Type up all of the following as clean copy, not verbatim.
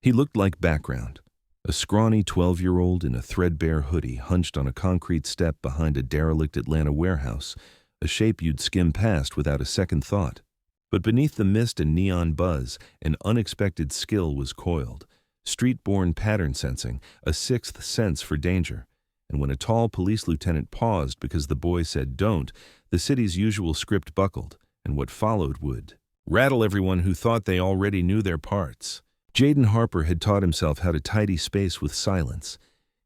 He looked like background. A scrawny 12-year-old in a threadbare hoodie hunched on a concrete step behind a derelict Atlanta warehouse, a shape you'd skim past without a second thought. But beneath the mist and neon buzz, an unexpected skill was coiled. Street-born pattern sensing, a sixth sense for danger. And when a tall police lieutenant paused because the boy said don't, the city's usual script buckled, and what followed would rattle everyone who thought they already knew their parts. Jaden Harper had taught himself how to tidy space with silence.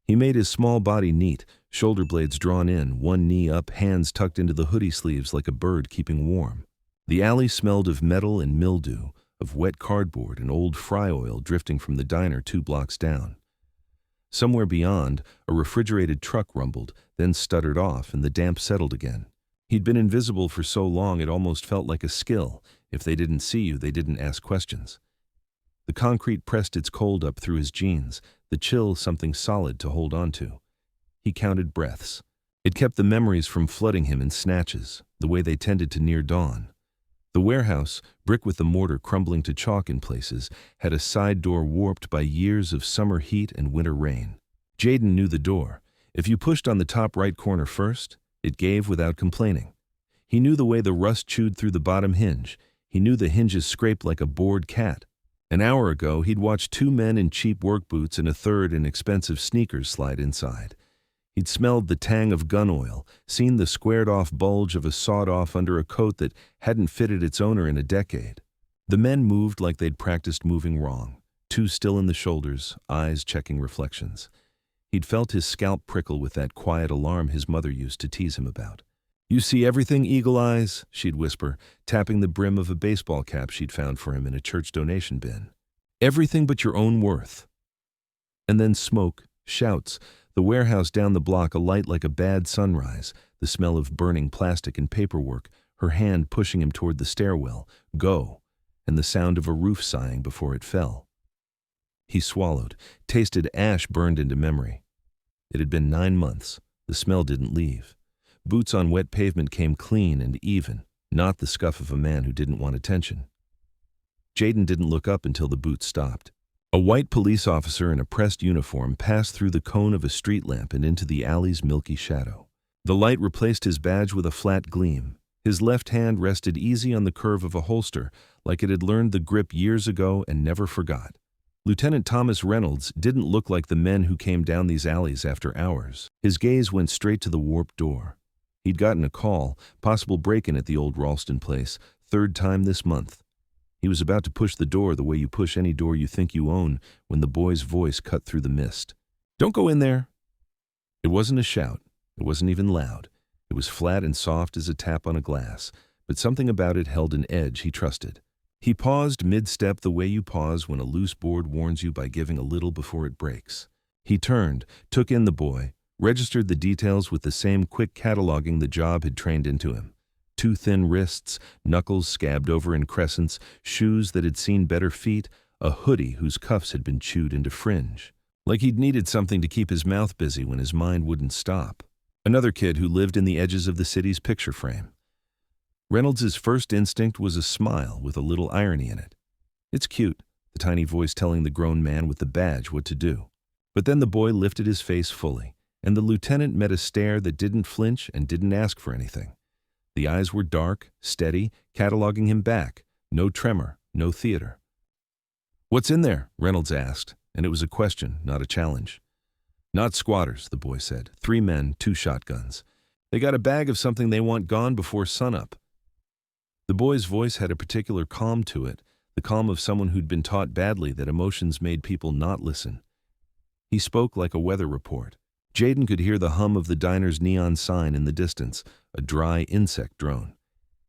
He made his small body neat, shoulder blades drawn in, one knee up, hands tucked into the hoodie sleeves like a bird keeping warm. The alley smelled of metal and mildew, of wet cardboard and old fry oil drifting from the diner 2 blocks down. Somewhere beyond, a refrigerated truck rumbled, then stuttered off, and the damp settled again. He'd been invisible for so long it almost felt like a skill. If they didn't see you, they didn't ask questions. The concrete pressed its cold up through his jeans, the chill something solid to hold on to. He counted breaths. It kept the memories from flooding him in snatches, the way they tended to near dawn. The warehouse, brick with the mortar crumbling to chalk in places, had a side door warped by years of summer heat and winter rain. Jaden knew the door. If you pushed on the top right corner first, it gave without complaining. He knew the way the rust chewed through the bottom hinge. He knew the hinges scraped like a bored cat. An hour ago, he'd watched 2 men in cheap work boots and a third in expensive sneakers slide inside. He'd smelled the tang of gun oil, seen the squared-off bulge of a sawed-off under a coat that hadn't fitted its owner in a decade. The men moved like they'd practiced moving wrong, too still in the shoulders, eyes checking reflections. He'd felt his scalp prickle with that quiet alarm his mother used to tease him about. "You see everything, Eagle Eyes?" she'd whisper, tapping the brim of a baseball cap she'd found for him in a church donation bin. "Everything but your own worth." And then smoke, shouts, the warehouse down the block alight like a bad sunrise, the smell of burning plastic and paperwork, her hand pushing him toward the stairwell, "Go," and the sound of a roof sighing before it fell. He swallowed, tasted ash burned into memory. It had been 9 months. The smell didn't leave. Boots on wet pavement came clean and even, not the scuff of a man who didn't want attention. Jaden didn't look up until the boots stopped. A white police officer in a pressed uniform passed through the cone of a street lamp and into the alley's milky shadow. The light replaced his badge with a flat gleam. His left hand rested easy on the curve of a holster, like it had learned the grip years ago and never forgot. Lieutenant Thomas Reynolds didn't look like the men who came down these alleys after hours. His gaze went straight to the warped door. He'd gotten a call, possible break-in at the old Ralston place, 3rd time this month. He was about to push the door the way you push any door you think you own when the boy's voice cut through the mist. "Don't go in there." It wasn't a shout. It wasn't even loud. It was flat and soft as a tap on a glass, but something about it held an edge he trusted. He paused mid-step the way you pause when a loose board warns you by giving a little before it breaks. He turned, took in the boy, registered the details with the same quick cataloging the job had trained into him. 2 thin wrists, knuckles scabbed over in crescents, shoes that had seen better feet, a hoodie whose cuffs had been chewed into fringe. Like he'd needed something to keep his mouth busy when his mind wouldn't stop. Another kid who lived in the edges of the city's picture frame. Reynolds's first instinct was a smile with a little irony in it. "It's cute," the tiny voice telling the grown man with the badge what to do. But then the boy lifted his face fully, and the lieutenant met a stare that didn't flinch and didn't ask for anything. The eyes were dark, steady, cataloging him back. No tremor, no theater. "What's in there?" Reynolds asked, and it was a question, not a challenge. "Not squatters," the boy said. 3 men, 2 shotguns. "They got a bag of something they want gone before sunup." The boy's voice had a particular calm to it, the calm of someone who'd been taught badly that emotions made people not listen. He spoke like a weather report. Jaden could hear the hum of the diner's neon sign in the distance, a dry insect drone.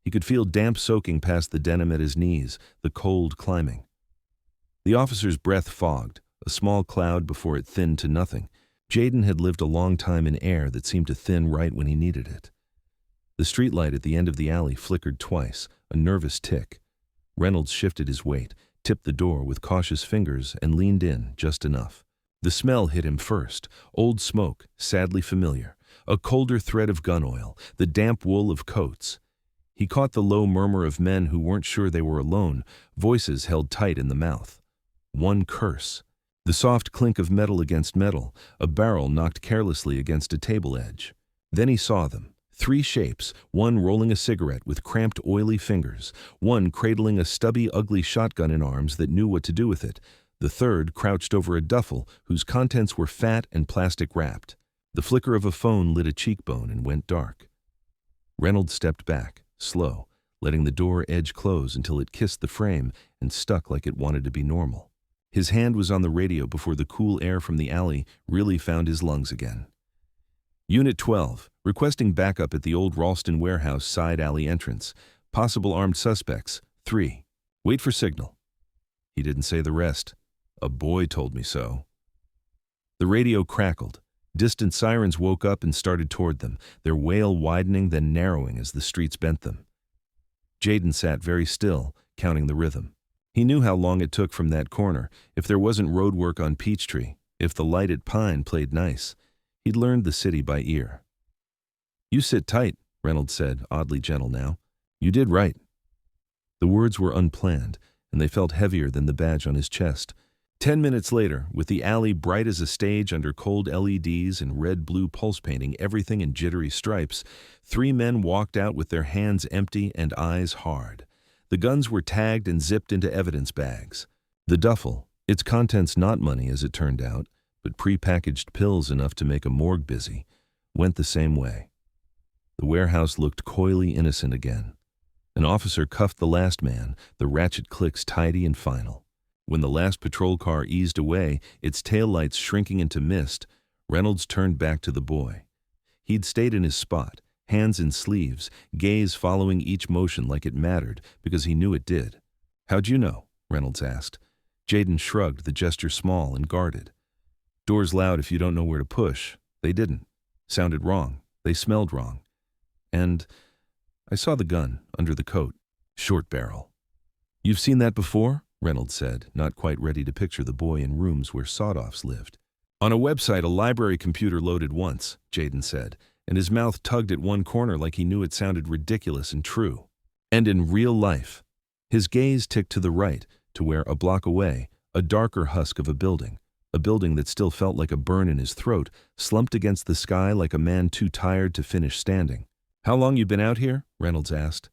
He could feel damp soaking past the denim at his knees, the cold climbing. The officer's breath fogged, a small cloud before it thinned to nothing. Jaden had lived a long time in air that seemed to thin right when he needed it. The streetlight at the end of the alley flickered twice, a nervous tick. Reynolds shifted his weight, tipped the door with cautious fingers, and leaned in just enough. The smell hit him first, old smoke, sadly familiar, a colder thread of gun oil, the damp wool of coats. He caught the low murmur of men who weren't sure they were alone, voices held tight in the mouth. one curse. The soft clink of metal against metal, a barrel knocked carelessly against a table edge. Then he saw them. 3 shapes, one rolling a cigarette with cramped oily fingers, one cradling a stubby ugly shotgun in arms that knew what to do with it, the third crouched over a duffel whose contents were fat and plastic wrapped. The flicker of a phone lit a cheekbone and went dark. Reynolds stepped back, slow, letting the door edge close until it kissed the frame and stuck like it wanted to be normal. His hand was on the radio before the cool air from the alley really found his lungs again. Unit 12, requesting backup at the old Ralston warehouse side alley entrance. Possible armed suspects, 3. Wait for signal. He didn't say the rest. A boy told me so. The radio crackled. Distant sirens woke up and started toward them, their wail widening then narrowing as the streets bent them. Jaden sat very still, counting the rhythm. He knew how long it took from that corner, if there wasn't road work on Peachtree, if the light at Pine played nice. He'd learned the city by ear. "You sit tight," Reynolds said, oddly gentle now. "You did right." The words were unplanned, and they felt heavier than the badge on his chest. 10 minutes later, with the alley bright as a stage under cold LEDs and red-blue pulse painting everything in jittery stripes, 3 men walked out with their hands empty and eyes hard. The guns were tagged and zipped into evidence bags. The duffel, its contents not money as it turned out, but prepackaged pills enough to make a morgue busy, went the same way. The warehouse looked coyly innocent again. An officer cuffed the last man, the ratchet clicks tidy and final. When the last patrol car eased away, its taillights shrinking into mist, Reynolds turned back to the boy. He'd stayed in his spot, hands in sleeves, gaze following each motion like it mattered, because he knew it did. "How'd you know?" Reynolds asked. Jaden shrugged, the gesture small and guarded. "Doors loud if you don't know where to push." They didn't. Sounded wrong. They smelled wrong. And I saw the gun under the coat. Short barrel. "You've seen that before?" Reynolds said, not quite ready to picture the boy in rooms where sawed-offs lived. "On a website a library computer loaded once," Jaden said, and his mouth tugged at one corner like he knew it sounded ridiculous and true. "And in real life." His gaze ticked to the right, to where, a block away, a darker husk of a building that still felt like a burn in his throat, slumped against the sky like a man too tired to finish standing. "How long you been out here?" Reynolds asked.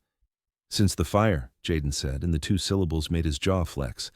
"Since the fire," Jaden said, and the 2 syllables made his jaw flex.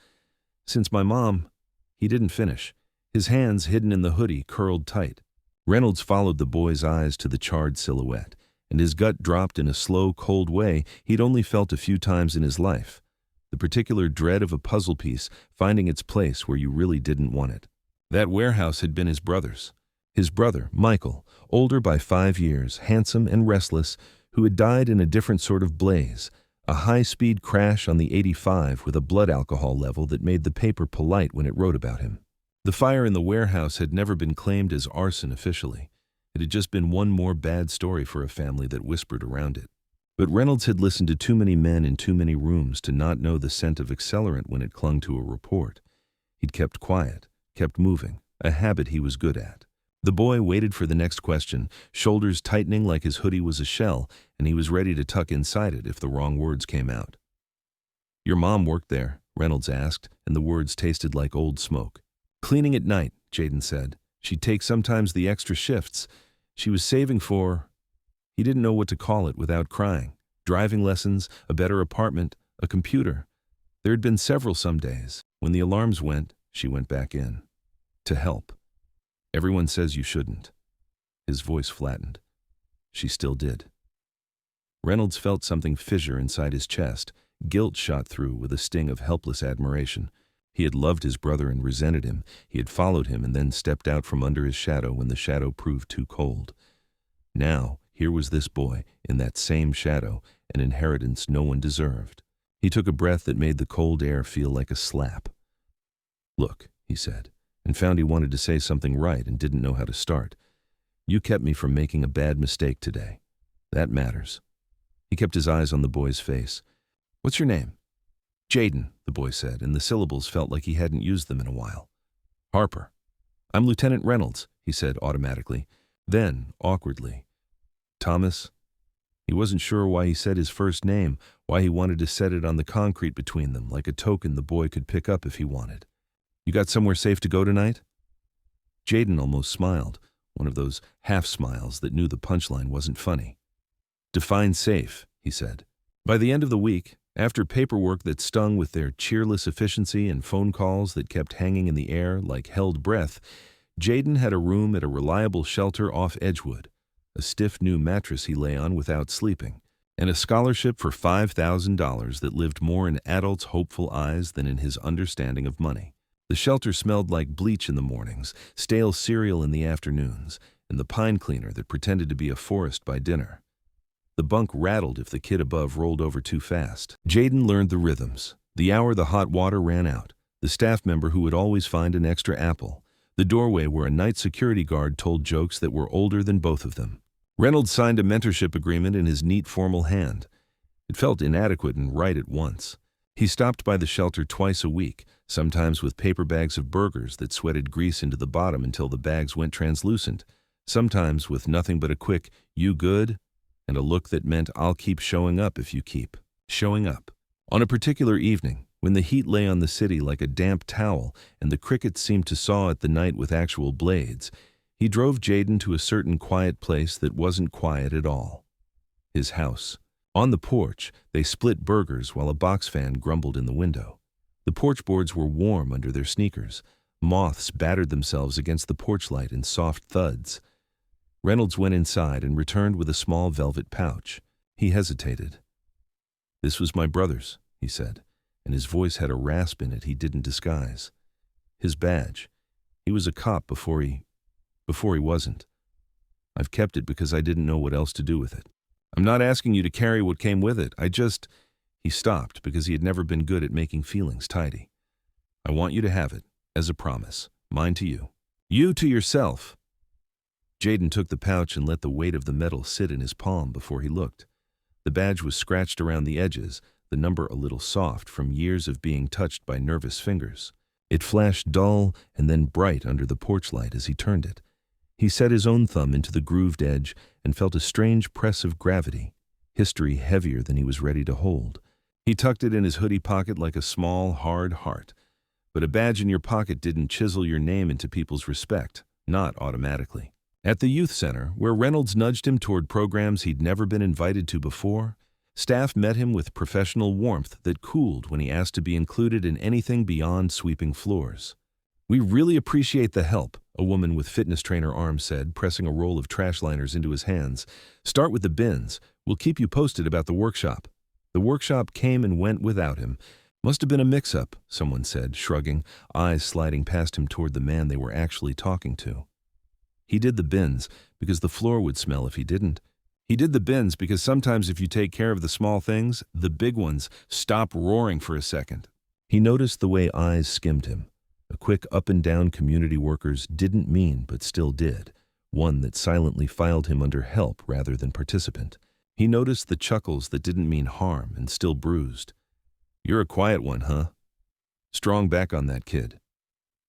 "Since my mom—" He didn't finish. His hands, hidden in the hoodie, curled tight. Reynolds followed the boy's eyes to the charred silhouette, and his gut dropped in a slow, cold way he'd only felt a few times in his life. The particular dread of a puzzle piece finding its place where you really didn't want it. That warehouse had been his brother's. His brother, Michael, older by 5 years, handsome and restless, who had died in a different sort of blaze, a high-speed crash on the 85 with a blood alcohol level that made the paper polite when it wrote about him. The fire in the warehouse had never been claimed as arson officially. It had just been one more bad story for a family that whispered around it. But Reynolds had listened to too many men in too many rooms to not know the scent of accelerant when it clung to a report. He'd kept quiet, kept moving, a habit he was good at. The boy waited for the next question, shoulders tightening like his hoodie was a shell, and he was ready to tuck inside it if the wrong words came out. "Your mom worked there?" Reynolds asked, and the words tasted like old smoke. "Cleaning at night," Jaden said. "She'd take sometimes the extra shifts. She was saving for—" He didn't know what to call it without crying. Driving lessons, a better apartment, a computer. There had been several some days. When the alarms went, she went back in. To help. "Everyone says you shouldn't." His voice flattened. She still did. Reynolds felt something fissure inside his chest. Guilt shot through with a sting of helpless admiration. He had loved his brother and resented him. He had followed him and then stepped out from under his shadow when the shadow proved too cold. Now, here was this boy, in that same shadow, an inheritance no one deserved. He took a breath that made the cold air feel like a slap. "Look," he said, and found he wanted to say something right and didn't know how to start. "You kept me from making a bad mistake today. That matters." He kept his eyes on the boy's face. "What's your name?" "Jaden," the boy said, and the syllables felt like he hadn't used them in a while. "Harper." "I'm Lieutenant Reynolds," he said automatically. Then, awkwardly, "Thomas?" He wasn't sure why he said his first name, why he wanted to set it on the concrete between them, like a token the boy could pick up if he wanted. You got somewhere safe to go tonight? Jaden almost smiled, one of those half-smiles that knew the punchline wasn't funny. Define safe, he said. By the end of the week, after paperwork that stung with their cheerless efficiency and phone calls that kept hanging in the air like held breath, Jaden had a room at a reliable shelter off Edgewood, a stiff new mattress he lay on without sleeping, and a scholarship for $5,000 that lived more in adults' hopeful eyes than in his understanding of money. The shelter smelled like bleach in the mornings, stale cereal in the afternoons, and the pine cleaner that pretended to be a forest by dinner. The bunk rattled if the kid above rolled over too fast. Jaden learned the rhythms. The hour the hot water ran out, the staff member who would always find an extra apple, the doorway where a night security guard told jokes that were older than both of them. Reynolds signed a mentorship agreement in his neat formal hand. It felt inadequate and right at once. He stopped by the shelter twice a week, sometimes with paper bags of burgers that sweated grease into the bottom until the bags went translucent, sometimes with nothing but a quick, "You good?" and a look that meant, "I'll keep showing up if you keep showing up." On a particular evening, when the heat lay on the city like a damp towel and the crickets seemed to saw at the night with actual blades, he drove Jaden to a certain quiet place that wasn't quiet at all. His house. On the porch, they split burgers while a box fan grumbled in the window. The porch boards were warm under their sneakers. Moths battered themselves against the porch light in soft thuds. Reynolds went inside and returned with a small velvet pouch. He hesitated. "This was my brother's," he said, and his voice had a rasp in it he didn't disguise. "His badge. He was a cop before he wasn't. I've kept it because I didn't know what else to do with it. I'm not asking you to carry what came with it. He stopped because he had never been good at making feelings tidy. "I want you to have it, as a promise. Mine to you. You to yourself." Jaden took the pouch and let the weight of the metal sit in his palm before he looked. The badge was scratched around the edges, the number a little soft from years of being touched by nervous fingers. It flashed dull and then bright under the porch light as he turned it. He set his own thumb into the grooved edge and felt a strange press of gravity, history heavier than he was ready to hold. He tucked it in his hoodie pocket like a small, hard heart. But a badge in your pocket didn't chisel your name into people's respect, not automatically. At the youth center, where Reynolds nudged him toward programs he'd never been invited to before, staff met him with professional warmth that cooled when he asked to be included in anything beyond sweeping floors. "We really appreciate the help," a woman with fitness trainer arms said, pressing a roll of trash liners into his hands. "Start with the bins. We'll keep you posted about the workshop." The workshop came and went without him. "Must have been a mix-up," someone said, shrugging, eyes sliding past him toward the man they were actually talking to. He did the bins because the floor would smell if he didn't. He did the bins because sometimes if you take care of the small things, the big ones stop roaring for a second. He noticed the way eyes skimmed him. A quick up and down community workers didn't mean but still did, one that silently filed him under help rather than participant. He noticed the chuckles that didn't mean harm and still bruised. "You're a quiet one, huh? Strong back on that kid.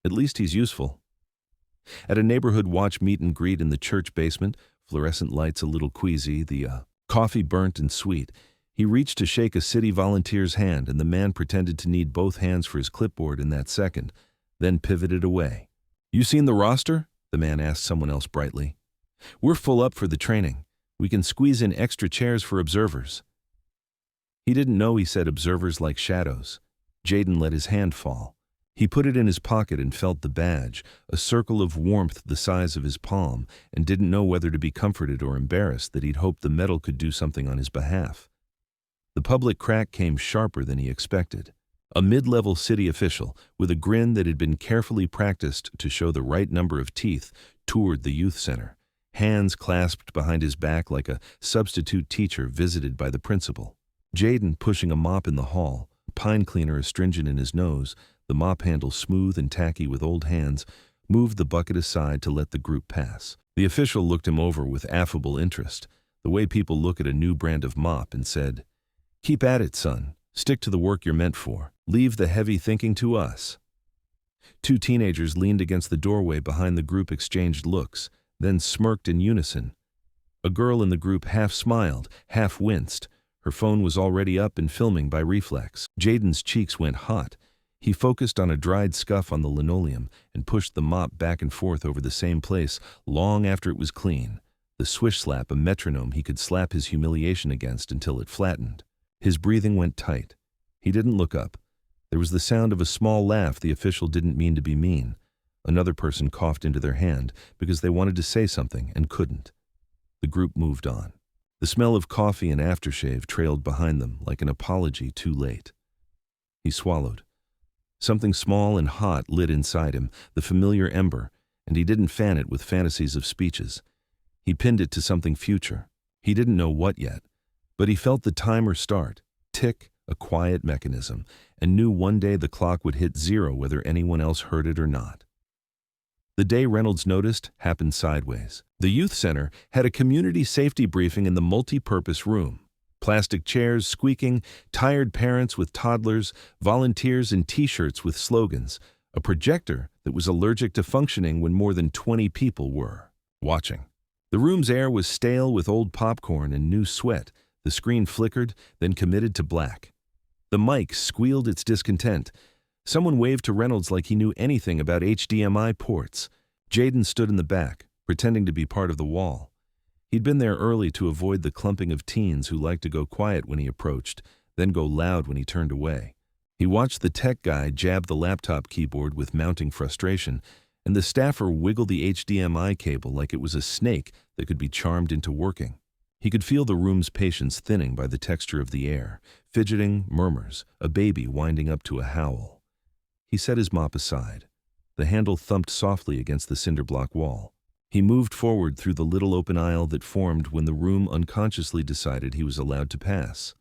At least he's useful." At a neighborhood watch meet and greet in the church basement, fluorescent lights a little queasy, the coffee burnt and sweet, he reached to shake a city volunteer's hand and the man pretended to need both hands for his clipboard in that second, then pivoted away. "You seen the roster?" the man asked someone else brightly. "We're full up for the training. We can squeeze in extra chairs for observers." He didn't know he said observers like shadows. Jaden let his hand fall. He put it in his pocket and felt the badge, a circle of warmth the size of his palm, and didn't know whether to be comforted or embarrassed that he'd hoped the metal could do something on his behalf. The public crack came sharper than he expected. A mid-level city official, with a grin that had been carefully practiced to show the right number of teeth, toured the youth center, hands clasped behind his back like a substitute teacher visited by the principal. Jaden pushing a mop in the hall, pine cleaner astringent in his nose, the mop handle smooth and tacky with old hands, moved the bucket aside to let the group pass. The official looked him over with affable interest, the way people look at a new brand of mop, and said, "Keep at it, son. Stick to the work you're meant for. Leave the heavy thinking to us." Two teenagers leaned against the doorway behind the group, exchanged looks, then smirked in unison. A girl in the group half smiled, half winced. Her phone was already up and filming by reflex. Jaden's cheeks went hot. He focused on a dried scuff on the linoleum and pushed the mop back and forth over the same place long after it was clean, the swish slap a metronome he could slap his humiliation against until it flattened. His breathing went tight. He didn't look up. There was the sound of a small laugh the official didn't mean to be mean. Another person coughed into their hand because they wanted to say something and couldn't. The group moved on. The smell of coffee and aftershave trailed behind them like an apology too late. He swallowed. Something small and hot lit inside him, the familiar ember, and he didn't fan it with fantasies of speeches. He pinned it to something future. He didn't know what yet, but he felt the timer start, tick, a quiet mechanism, and knew one day the clock would hit zero whether anyone else heard it or not. The day Reynolds noticed happened sideways. The youth center had a community safety briefing in the multi-purpose room. Plastic chairs squeaking, tired parents with toddlers, volunteers in T-shirts with slogans, a projector that was allergic to functioning when more than 20 people were watching. The room's air was stale with old popcorn and new sweat. The screen flickered, then committed to black. The mic squealed its discontent. Someone waved to Reynolds like he knew anything about HDMI ports. Jaden stood in the back, pretending to be part of the wall. He'd been there early to avoid the clumping of teens who liked to go quiet when he approached, then go loud when he turned away. He watched the tech guy jab the laptop keyboard with mounting frustration, and the staffer wiggle the HDMI cable like it was a snake that could be charmed into working. He could feel the room's patience thinning by the texture of the air, fidgeting, murmurs, a baby winding up to a howl. He set his mop aside. The handle thumped softly against the cinder block wall. He moved forward through the little open aisle that formed when the room unconsciously decided he was allowed to pass.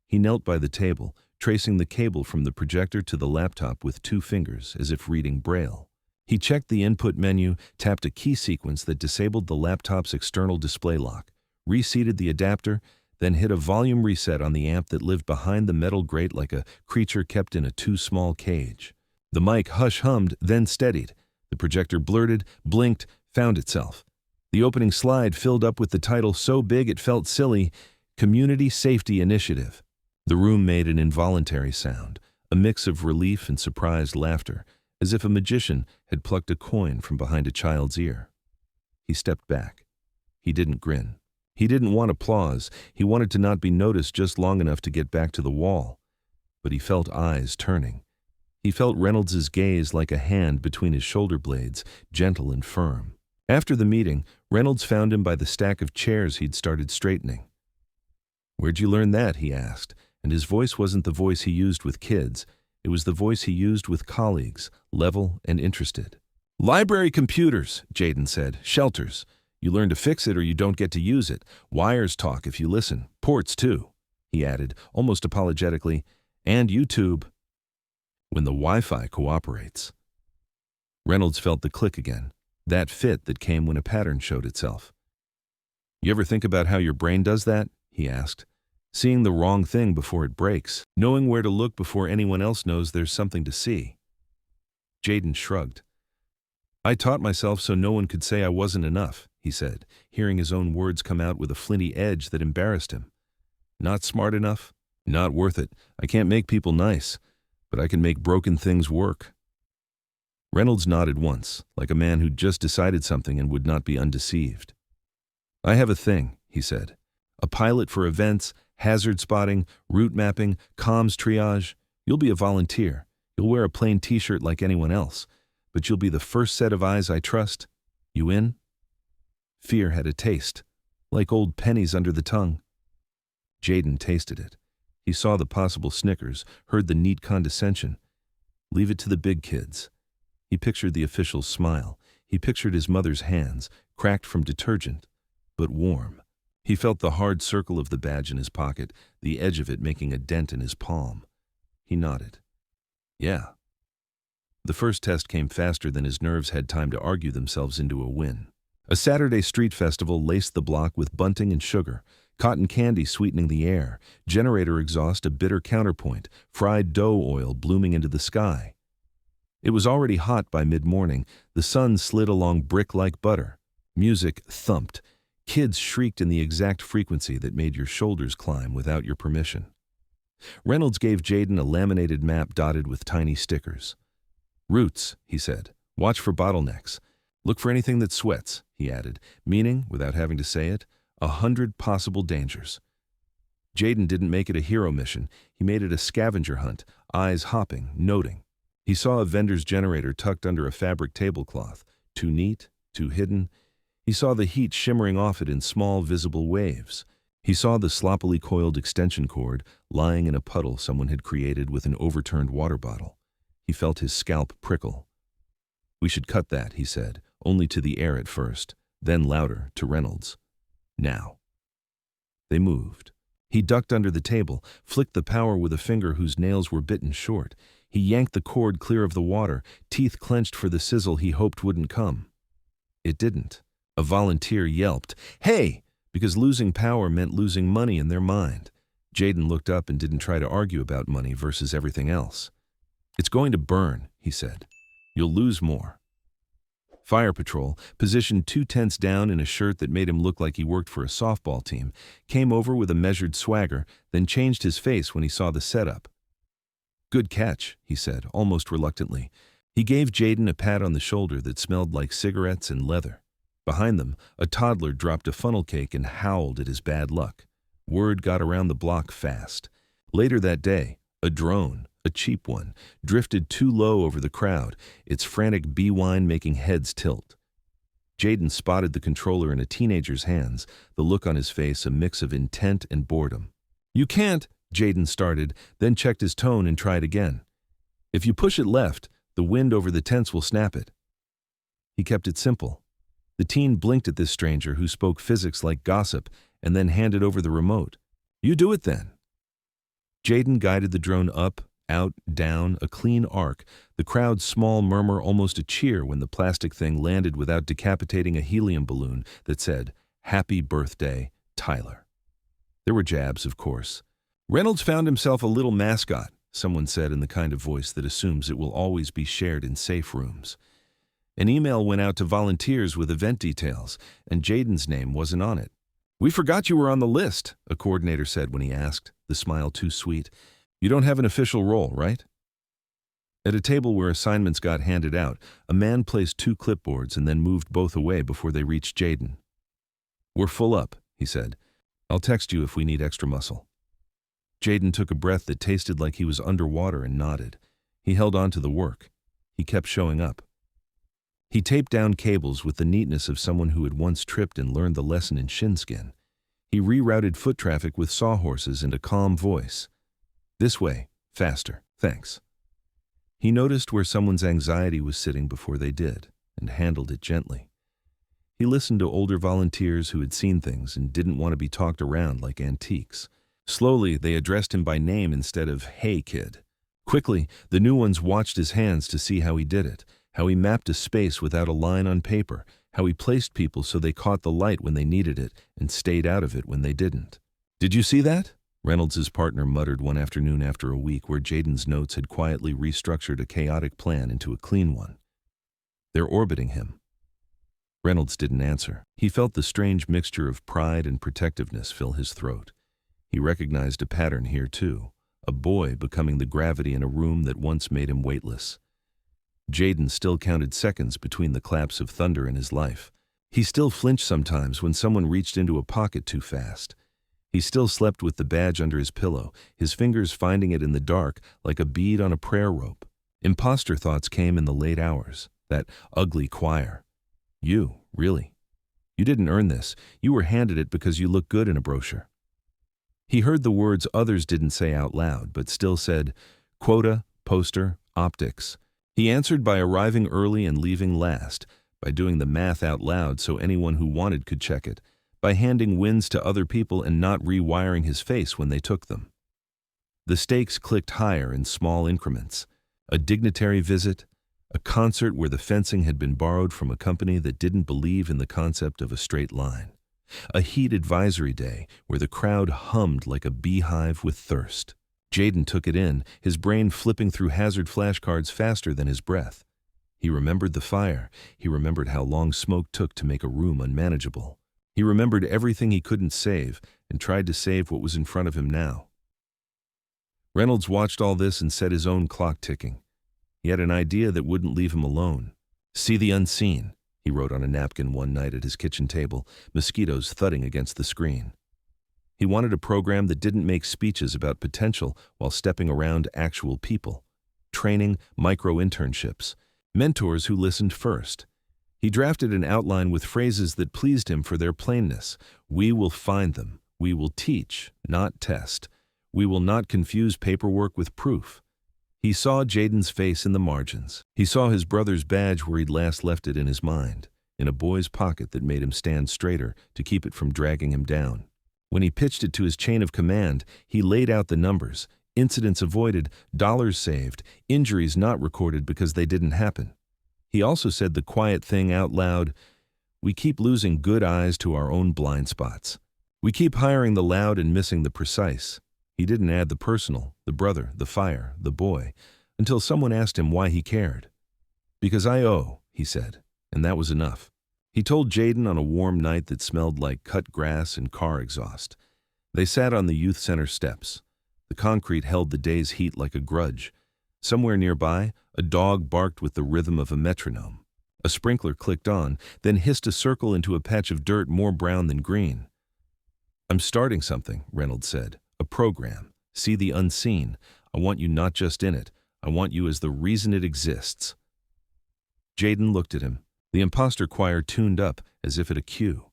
He knelt by the table, tracing the cable from the projector to the laptop with 2 fingers, as if reading Braille. He checked the input menu, tapped a key sequence that disabled the laptop's external display lock, reseated the adapter, then hit a volume reset on the amp that lived behind the metal grate like a creature kept in a too small cage. The mic hush-hummed, then steadied. The projector blurted, blinked, found itself. The opening slide filled up with the title so big it felt silly, Community Safety Initiative. The room made an involuntary sound, a mix of relief and surprised laughter, as if a magician had plucked a coin from behind a child's ear. He stepped back. He didn't grin. He didn't want applause. He wanted to not be noticed just long enough to get back to the wall. But he felt eyes turning. He felt Reynolds's gaze like a hand between his shoulder blades, gentle and firm. After the meeting, Reynolds found him by the stack of chairs he'd started straightening. "Where'd you learn that?" he asked, and his voice wasn't the voice he used with kids. It was the voice he used with colleagues, level and interested. "Library computers," Jaden said. "Shelters. You learn to fix it or you don't get to use it. Wires talk if you listen. Ports, too," he added, almost apologetically. "And YouTube. When the Wi-Fi cooperates." Reynolds felt the click again, that fit that came when a pattern showed itself. "You ever think about how your brain does that?" he asked. "Seeing the wrong thing before it breaks, knowing where to look before anyone else knows there's something to see." Jaden shrugged. "I taught myself so no one could say I wasn't enough," he said, hearing his own words come out with a flinty edge that embarrassed him. "Not smart enough? Not worth it. I can't make people nice, but I can make broken things work." Reynolds nodded once, like a man who'd just decided something and would not be undeceived. "I have a thing," he said. "A pilot for events, hazard spotting, route mapping, comms triage. You'll be a volunteer. You'll wear a plain T-shirt like anyone else, but you'll be the first set of eyes I trust. You in?" Fear had a taste, like old pennies under the tongue. Jaden tasted it. He saw the possible snickers, heard the neat condescension. Leave it to the big kids. He pictured the official's smile. He pictured his mother's hands, cracked from detergent, but warm. He felt the hard circle of the badge in his pocket, the edge of it making a dent in his palm. He nodded. "Yeah." The first test came faster than his nerves had time to argue themselves into a win. A Saturday street festival laced the block with bunting and sugar, cotton candy sweetening the air, generator exhaust a bitter counterpoint, fried dough oil blooming into the sky. It was already hot by mid-morning. The sun slid along brick like butter. Music thumped. Kids shrieked in the exact frequency that made your shoulders climb without your permission. Reynolds gave Jaden a laminated map dotted with tiny stickers. "Routes," he said. "Watch for bottlenecks. Look for anything that sweats," he added, meaning, without having to say it, 100 possible dangers. Jaden didn't make it a hero mission. He made it a scavenger hunt, eyes hopping, noting. He saw a vendor's generator tucked under a fabric tablecloth, too neat, too hidden. He saw the heat shimmering off it in small, visible waves. He saw the sloppily coiled extension cord lying in a puddle someone had created with an overturned water bottle. He felt his scalp prickle. "We should cut that," he said, only to the air at first, then louder, to Reynolds. "Now." They moved. He ducked under the table, flicked the power with a finger whose nails were bitten short. He yanked the cord clear of the water, teeth clenched for the sizzle he hoped wouldn't come. It didn't. A volunteer yelped, "Hey!" because losing power meant losing money in their mind. Jaden looked up and didn't try to argue about money versus everything else. "It's going to burn," he said. "You'll lose more." Fire Patrol, positioned 2 tents down in a shirt that made him look like he worked for a softball team, came over with a measured swagger, then changed his face when he saw the setup. "Good catch," he said, almost reluctantly. He gave Jaden a pat on the shoulder that smelled like cigarettes and leather. Behind them, a toddler dropped a funnel cake and howled at his bad luck. Word got around the block fast. Later that day, a drone, a cheap one, drifted too low over the crowd, its frantic bee-whine making heads tilt. Jaden spotted the controller in a teenager's hands, the look on his face a mix of intent and boredom. "You can't," Jaden started, then checked his tone and tried again. "If you push it left, the wind over the tents will snap it." He kept it simple. The teen blinked at this stranger who spoke physics like gossip and then handed over the remote. "You do it then." Jaden guided the drone up, out, down, a clean arc, the crowd's small murmur almost a cheer when the plastic thing landed without decapitating a helium balloon that said, "Happy Birthday, Tyler." There were jabs, of course. "Reynolds found himself a little mascot," someone said in the kind of voice that assumes it will always be shared in safe rooms. An email went out to volunteers with event details, and Jaden's name wasn't on it. "We forgot you were on the list," a coordinator said when he asked, the smile too sweet. "You don't have an official role, right?" At a table where assignments got handed out, a man placed 2 clipboards and then moved both away before they reached Jaden. "We're full up," he said. "I'll text you if we need extra muscle." Jaden took a breath that tasted like he was underwater and nodded. He held on to the work. He kept showing up. He taped down cables with the neatness of someone who had once tripped and learned the lesson in shin-skin. He rerouted foot traffic with sawhorses and a calm voice. "This way, faster, thanks." He noticed where someone's anxiety was sitting before they did, and handled it gently. He listened to older volunteers who had seen things and didn't want to be talked around like antiques. Slowly, they addressed him by name instead of, "Hey, kid." Quickly, the new ones watched his hands to see how he did it, how he mapped a space without a line on paper, how he placed people so they caught the light when they needed it and stayed out of it when they didn't. "Did you see that?" Reynolds' partner muttered one afternoon after a week where Jaden's notes had quietly restructured a chaotic plan into a clean one. "They're orbiting him." Reynolds didn't answer. He felt the strange mixture of pride and protectiveness fill his throat. He recognized a pattern here, too. A boy becoming the gravity in a room that once made him weightless. Jaden still counted seconds between the claps of thunder in his life. He still flinched sometimes when someone reached into a pocket too fast. He still slept with the badge under his pillow, his fingers finding it in the dark like a bead on a prayer rope. Imposter thoughts came in the late hours, that ugly choir. "You, really? You didn't earn this. You were handed it because you look good in a brochure." He heard the words others didn't say out loud, but still said, "Quota, poster, optics." He answered by arriving early and leaving last, by doing the math out loud so anyone who wanted could check it, by handing wins to other people and not rewiring his face when they took them. The stakes clicked higher in small increments. A dignitary visit, a concert where the fencing had been borrowed from a company that didn't believe in the concept of a straight line. A heat advisory day where the crowd hummed like a beehive with thirst. Jaden took it in, his brain flipping through hazard flashcards faster than his breath. He remembered the fire. He remembered how long smoke took to make a room unmanageable. He remembered everything he couldn't save and tried to save what was in front of him now. Reynolds watched all this and set his own clock ticking. He had an idea that wouldn't leave him alone. "See the unseen," he wrote on a napkin one night at his kitchen table, mosquitoes thudding against the screen. He wanted a program that didn't make speeches about potential while stepping around actual people. Training, micro-internships, mentors who listened first. He drafted an outline with phrases that pleased him for their plainness. "We will find them. We will teach, not test. We will not confuse paperwork with proof." He saw Jaden's face in the margins. He saw his brother's badge where he'd last left it in his mind, in a boy's pocket that made him stand straighter to keep it from dragging him down. When he pitched it to his chain of command, he laid out the numbers: incidents avoided, dollars saved, injuries not recorded because they didn't happen. He also said the quiet thing out loud: "We keep losing good eyes to our own blind spots. We keep hiring the loud and missing the precise." He didn't add the personal, the brother, the fire, the boy, until someone asked him why he cared. "Because I owe," he said, and that was enough. He told Jaden on a warm night that smelled like cut grass and car exhaust. They sat on the youth center steps. The concrete held the day's heat like a grudge. Somewhere nearby, a dog barked with the rhythm of a metronome. A sprinkler clicked on, then hissed a circle into a patch of dirt more brown than green. "I'm starting something," Reynolds said. "A program. See the unseen. I want you not just in it. I want you as the reason it exists." Jaden looked at him. The imposter choir tuned up as if at a cue.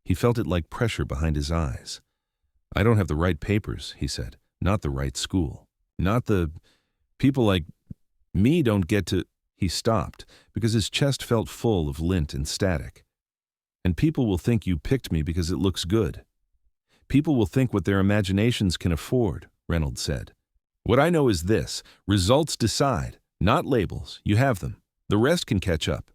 He felt it like pressure behind his eyes. "I don't have the right papers," he said. "Not the right school. Not the... people like me don't get to..." He stopped because his chest felt full of lint and static. "And people will think you picked me because it looks good. People will think what their imaginations can afford," Reynolds said. "What I know is this: results decide, not labels. You have them. The rest can catch up."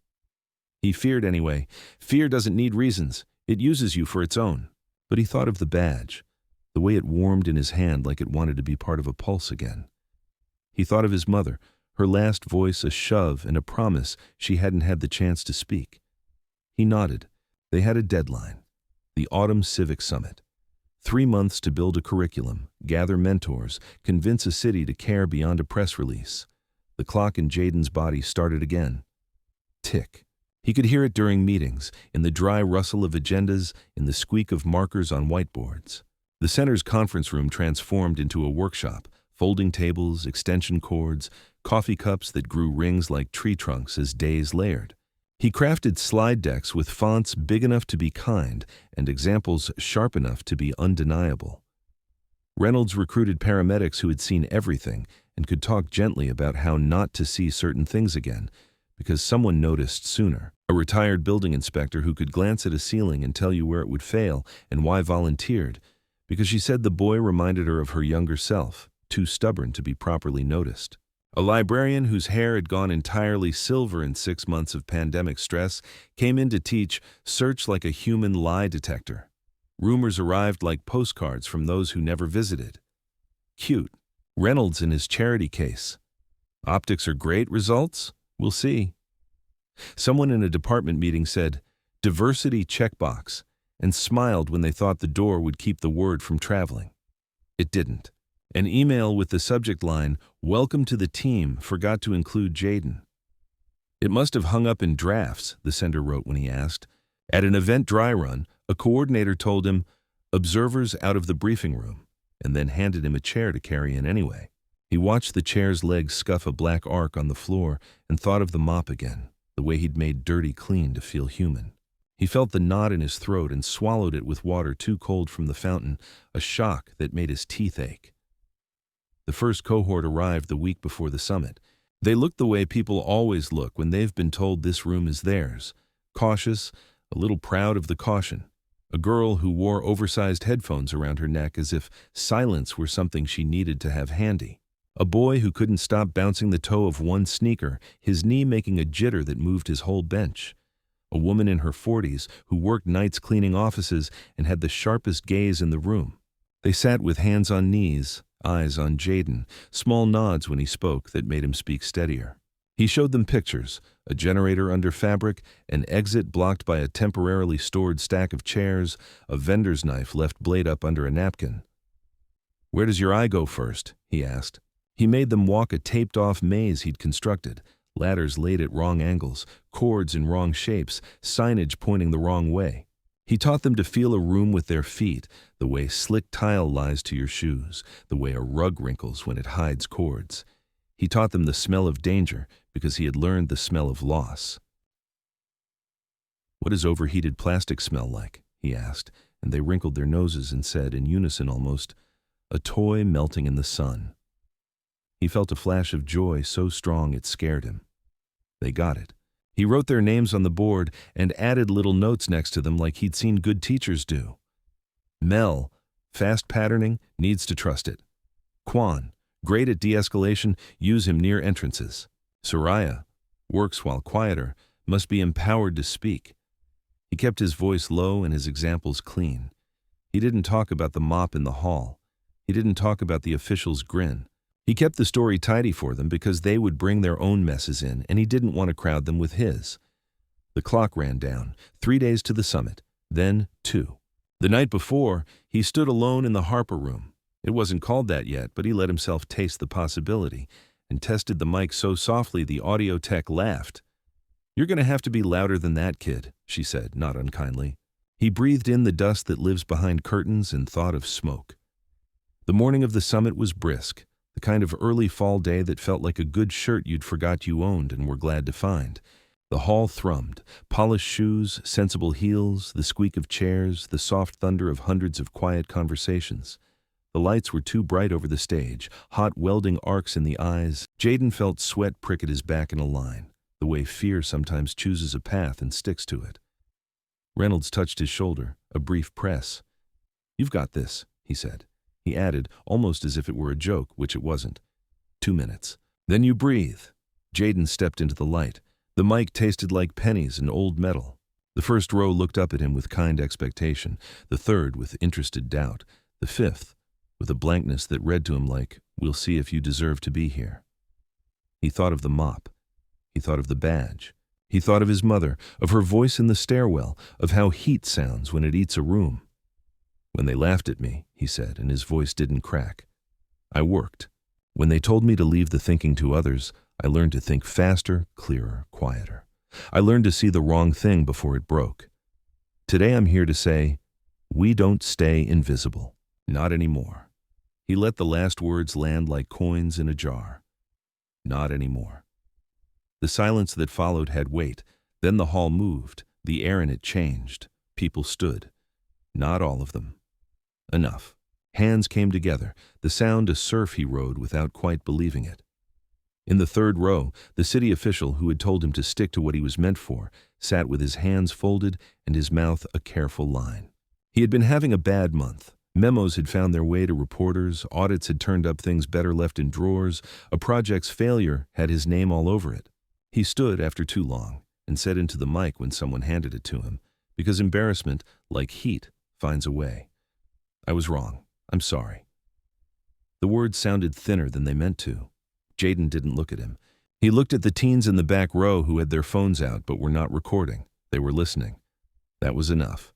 He feared anyway. Fear doesn't need reasons. It uses you for its own. But he thought of the badge, the way it warmed in his hand like it wanted to be part of a pulse again. He thought of his mother, her last voice a shove and a promise she hadn't had the chance to speak. He nodded. They had a deadline: the Autumn Civic Summit. 3 months to build a curriculum, gather mentors, convince a city to care beyond a press release. The clock in Jaden's body started again. Tick. He could hear it during meetings, in the dry rustle of agendas, in the squeak of markers on whiteboards. The center's conference room transformed into a workshop: folding tables, extension cords, coffee cups that grew rings like tree trunks as days layered. He crafted slide decks with fonts big enough to be kind and examples sharp enough to be undeniable. Reynolds recruited paramedics who had seen everything and could talk gently about how not to see certain things again, because someone noticed sooner. A retired building inspector who could glance at a ceiling and tell you where it would fail and why volunteered, because she said the boy reminded her of her younger self, too stubborn to be properly noticed. A librarian whose hair had gone entirely silver in 6 months of pandemic stress came in to teach Search Like a Human Lie Detector. Rumors arrived like postcards from those who never visited. Cute. Reynolds in his charity case. Optics are great, results? We'll see. Someone in a department meeting said, "Diversity checkbox," and smiled when they thought the door would keep the word from traveling. It didn't. An email with the subject line, "Welcome to the team," forgot to include Jaden. "It must have hung up in drafts," the sender wrote when he asked. At an event dry run, a coordinator told him, "Observers out of the briefing room," and then handed him a chair to carry in anyway. He watched the chair's legs scuff a black arc on the floor and thought of the mop again, the way he'd made dirty clean to feel human. He felt the knot in his throat and swallowed it with water too cold from the fountain, a shock that made his teeth ache. The first cohort arrived the week before the summit. They looked the way people always look when they've been told this room is theirs: cautious, a little proud of the caution. A girl who wore oversized headphones around her neck as if silence were something she needed to have handy. A boy who couldn't stop bouncing the toe of one sneaker, his knee making a jitter that moved his whole bench. A woman in her 40s who worked nights cleaning offices and had the sharpest gaze in the room. They sat with hands on knees, eyes on Jaden, small nods when he spoke that made him speak steadier. He showed them pictures: a generator under fabric, an exit blocked by a temporarily stored stack of chairs, a vendor's knife left blade up under a napkin. "Where does your eye go first?" he asked. He made them walk a taped-off maze he'd constructed, ladders laid at wrong angles, cords in wrong shapes, signage pointing the wrong way. He taught them to feel a room with their feet, the way slick tile lies to your shoes, the way a rug wrinkles when it hides cords. He taught them the smell of danger because he had learned the smell of loss. "What does overheated plastic smell like?" he asked, and they wrinkled their noses and said, in unison almost, "A toy melting in the sun." He felt a flash of joy so strong it scared him. They got it. He wrote their names on the board and added little notes next to them like he'd seen good teachers do. Mel, fast patterning, needs to trust it. Quan, great at de-escalation, use him near entrances. Soraya, works while quieter, must be empowered to speak. He kept his voice low and his examples clean. He didn't talk about the mop in the hall. He didn't talk about the official's grin. He kept the story tidy for them because they would bring their own messes in, and he didn't want to crowd them with his. The clock ran down, 3 days to the summit, then 2. The night before, he stood alone in the Harper room. It wasn't called that yet, but he let himself taste the possibility and tested the mic so softly the audio tech laughed. "You're going to have to be louder than that, kid," she said, not unkindly. He breathed in the dust that lives behind curtains and thought of smoke. The morning of the summit was brisk, the kind of early fall day that felt like a good shirt you'd forgot you owned and were glad to find. The hall thrummed, polished shoes, sensible heels, the squeak of chairs, the soft thunder of hundreds of quiet conversations. The lights were too bright over the stage, hot welding arcs in the eyes. Jaden felt sweat prick at his back in a line, the way fear sometimes chooses a path and sticks to it. Reynolds touched his shoulder, a brief press. "You've got this," he said. He added, almost as if it were a joke, which it wasn't. 2 minutes. Then you breathe. Jaden stepped into the light. The mic tasted like pennies and old metal. The first row looked up at him with kind expectation, the third with interested doubt, the fifth with a blankness that read to him like, "We'll see if you deserve to be here." He thought of the mop. He thought of the badge. He thought of his mother, of her voice in the stairwell, of how heat sounds when it eats a room. "When they laughed at me," he said, and his voice didn't crack, "I worked. When they told me to leave the thinking to others, I learned to think faster, clearer, quieter. I learned to see the wrong thing before it broke. Today I'm here to say, we don't stay invisible. Not anymore." He let the last words land like coins in a jar. Not anymore. The silence that followed had weight. Then the hall moved. The air in it changed. People stood. Not all of them. Enough. Hands came together, the sound a surf he rode without quite believing it. In the third row, the city official who had told him to stick to what he was meant for sat with his hands folded and his mouth a careful line. He had been having a bad month. Memos had found their way to reporters, audits had turned up things better left in drawers, a project's failure had his name all over it. He stood after too long and said into the mic when someone handed it to him, because embarrassment, like heat, finds a way. "I was wrong. I'm sorry." The words sounded thinner than they meant to. Jaden didn't look at him. He looked at the teens in the back row who had their phones out but were not recording. They were listening. That was enough.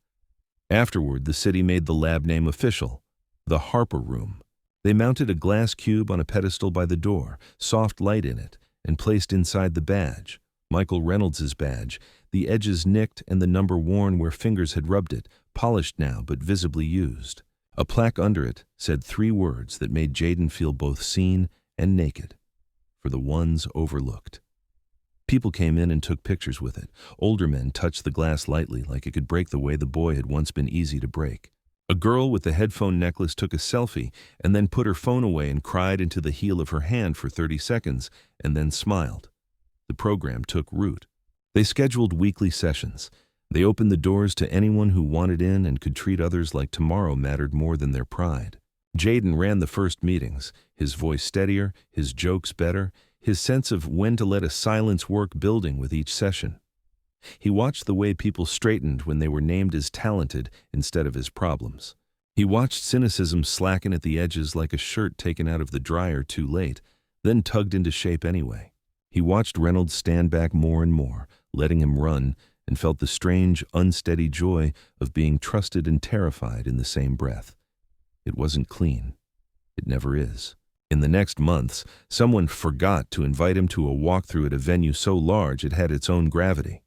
Afterward, the city made the lab name official, the Harper Room. They mounted a glass cube on a pedestal by the door, soft light in it, and placed inside the badge, Michael Reynolds's badge, the edges nicked and the number worn where fingers had rubbed it, polished now but visibly used. A plaque under it said 3 words that made Jaden feel both seen and naked. For the ones overlooked. People came in and took pictures with it. Older men touched the glass lightly like it could break the way the boy had once been easy to break. A girl with the headphone necklace took a selfie and then put her phone away and cried into the heel of her hand for 30 seconds and then smiled. The program took root. They scheduled weekly sessions. They opened the doors to anyone who wanted in and could treat others like tomorrow mattered more than their pride. Jaden ran the first meetings, his voice steadier, his jokes better, his sense of when to let a silence work building with each session. He watched the way people straightened when they were named as talented instead of as problems. He watched cynicism slacken at the edges like a shirt taken out of the dryer too late, then tugged into shape anyway. He watched Reynolds stand back more and more, letting him run, and felt the strange, unsteady joy of being trusted and terrified in the same breath. It wasn't clean. It never is. In the next months, someone forgot to invite him to a walkthrough at a venue so large it had its own gravity.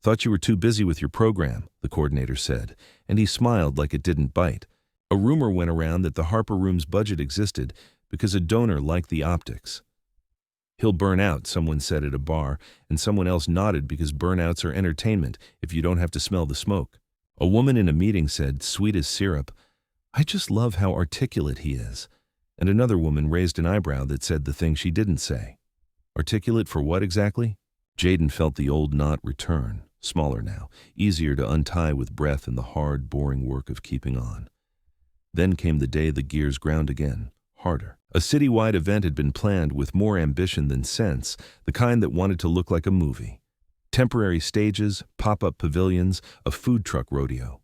"Thought you were too busy with your program," the coordinator said, and he smiled like it didn't bite. A rumor went around that the Harper Room's budget existed because a donor liked the optics. "He'll burn out," someone said at a bar, and someone else nodded because burnouts are entertainment if you don't have to smell the smoke. A woman in a meeting said, sweet as syrup, "I just love how articulate he is." And another woman raised an eyebrow that said the thing she didn't say. Articulate for what exactly? Jaden felt the old knot return, smaller now, easier to untie with breath and the hard, boring work of keeping on. Then came the day the gears ground again, harder. A citywide event had been planned with more ambition than sense, the kind that wanted to look like a movie. Temporary stages, pop-up pavilions, a food truck rodeo.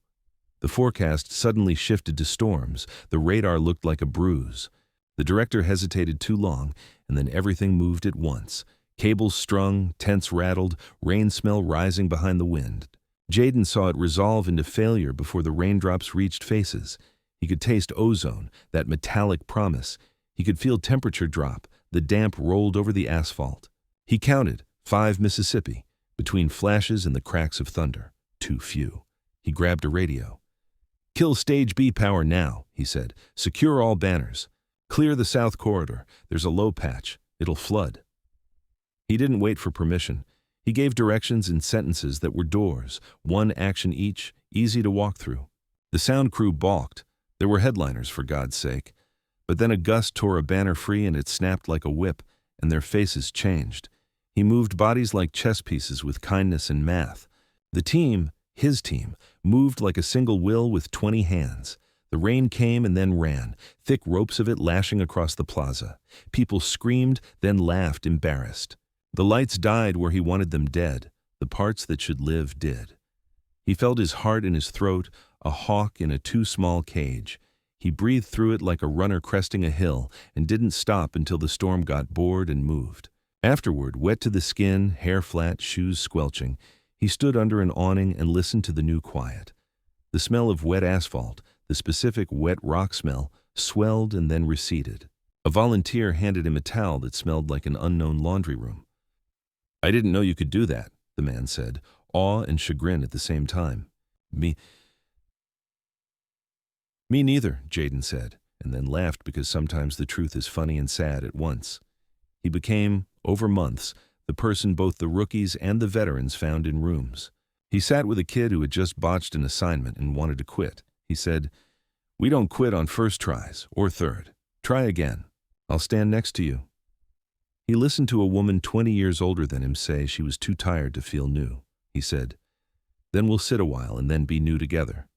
The forecast suddenly shifted to storms. The radar looked like a bruise. The director hesitated too long, and then everything moved at once. Cables strung, tents rattled, rain smell rising behind the wind. Jaden saw it resolve into failure before the raindrops reached faces. He could taste ozone, that metallic promise. He could feel temperature drop. The damp rolled over the asphalt. He counted, 5 Mississippi, between flashes and the cracks of thunder. Too few. He grabbed a radio. "Kill Stage B power now," he said. "Secure all banners. Clear the south corridor. There's a low patch. It'll flood." He didn't wait for permission. He gave directions in sentences that were doors, one action each, easy to walk through. The sound crew balked. There were headliners, for God's sake. But then a gust tore a banner free and it snapped like a whip, and their faces changed. He moved bodies like chess pieces with kindness and math. The team, his team, moved like a single will with 20 hands. The rain came and then ran, thick ropes of it lashing across the plaza. People screamed, then laughed, embarrassed. The lights died where he wanted them dead. The parts that should live did. He felt his heart in his throat, a hawk in a too small cage. He breathed through it like a runner cresting a hill and didn't stop until the storm got bored and moved. Afterward, wet to the skin, hair flat, shoes squelching, he stood under an awning and listened to the new quiet. The smell of wet asphalt, the specific wet rock smell, swelled and then receded. A volunteer handed him a towel that smelled like an unknown laundry room. "I didn't know you could do that," the man said, awe and chagrin at the same time. Me neither," Jaden said, and then laughed because sometimes the truth is funny and sad at once. He became, over months, the person both the rookies and the veterans found in rooms. He sat with a kid who had just botched an assignment and wanted to quit. He said, "We don't quit on first tries, or third. Try again. I'll stand next to you." He listened to a woman 20 years older than him say she was too tired to feel new. He said, "Then we'll sit a while and then be new together."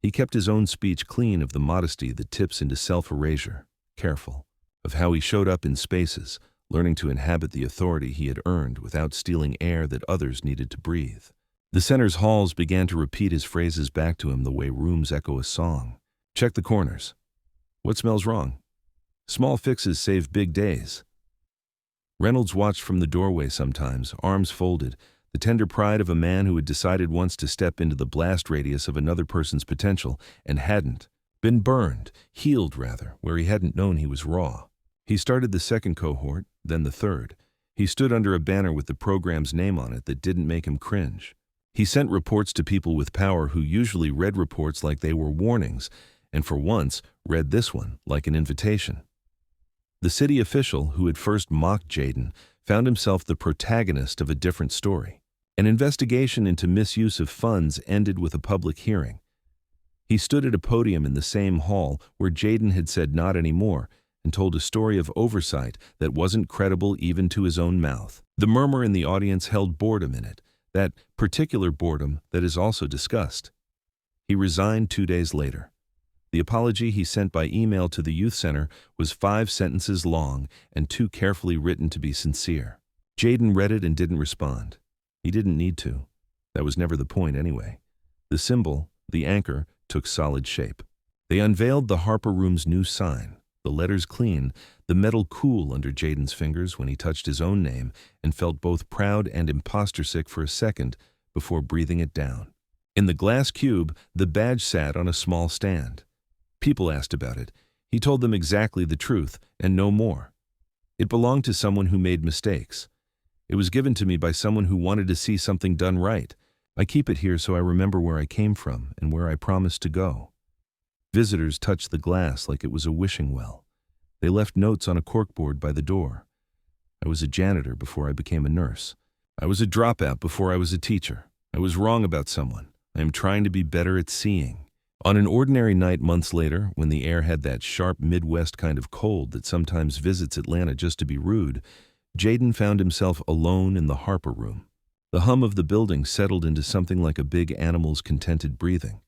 He kept his own speech clean of the modesty that tips into self-erasure, careful, of how he showed up in spaces, learning to inhabit the authority he had earned without stealing air that others needed to breathe. The center's halls began to repeat his phrases back to him the way rooms echo a song. "Check the corners. What smells wrong? Small fixes save big days." Reynolds watched from the doorway sometimes, arms folded, the tender pride of a man who had decided once to step into the blast radius of another person's potential and hadn't. Been burned, healed rather, where he hadn't known he was raw. He started the second cohort, then the third. He stood under a banner with the program's name on it that didn't make him cringe. He sent reports to people with power who usually read reports like they were warnings, and for once read this one like an invitation. The city official who had first mocked Jaden found himself the protagonist of a different story. An investigation into misuse of funds ended with a public hearing. He stood at a podium in the same hall where Jaden had said not anymore and told a story of oversight that wasn't credible even to his own mouth. The murmur in the audience held boredom in it, that particular boredom that is also disgust. He resigned 2 days later. The apology he sent by email to the youth center was 5 sentences long and too carefully written to be sincere. Jaden read it and didn't respond. He didn't need to. That was never the point anyway. The symbol, the anchor, took solid shape. They unveiled the Harper Room's new sign, the letters clean, the metal cool under Jaden's fingers when he touched his own name and felt both proud and imposter sick for a second before breathing it down. In the glass cube, the badge sat on a small stand. People asked about it. He told them exactly the truth and no more. It belonged to someone who made mistakes. It was given to me by someone who wanted to see something done right. I keep it here so I remember where I came from and where I promised to go. Visitors touched the glass like it was a wishing well. They left notes on a corkboard by the door. I was a janitor before I became a nurse. I was a dropout before I was a teacher. I was wrong about someone. I am trying to be better at seeing. On an ordinary night months later, when the air had that sharp Midwest kind of cold that sometimes visits Atlanta just to be rude, Jaden found himself alone in the Harper room. The hum of the building settled into something like a big animal's contented breathing.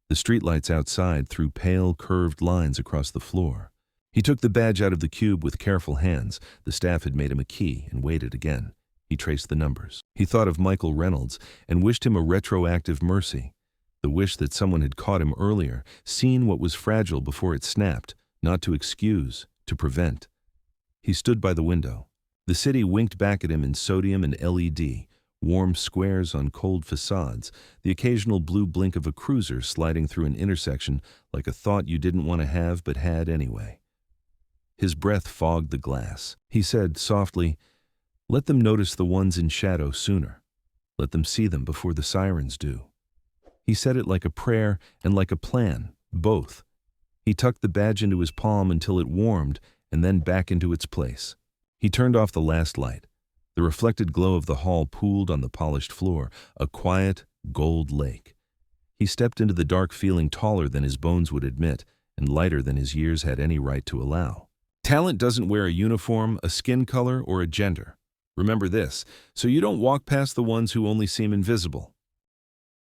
The streetlights outside threw pale, curved lines across the floor. He took the badge out of the cube with careful hands. The staff had made him a key and waited again. He traced the numbers. He thought of Michael Reynolds and wished him a retroactive mercy. The wish that someone had caught him earlier, seen what was fragile before it snapped, not to excuse, to prevent. He stood by the window. The city winked back at him in sodium and LED, warm squares on cold facades, the occasional blue blink of a cruiser sliding through an intersection like a thought you didn't want to have but had anyway. His breath fogged the glass. He said softly, "Let them notice the ones in shadow sooner. Let them see them before the sirens do." He said it like a prayer and like a plan, both. He tucked the badge into his palm until it warmed and then back into its place. He turned off the last light. The reflected glow of the hall pooled on the polished floor, a quiet, gold lake. He stepped into the dark feeling taller than his bones would admit and lighter than his years had any right to allow. Talent doesn't wear a uniform, a skin color, or a gender. Remember this, so you don't walk past the ones who only seem invisible.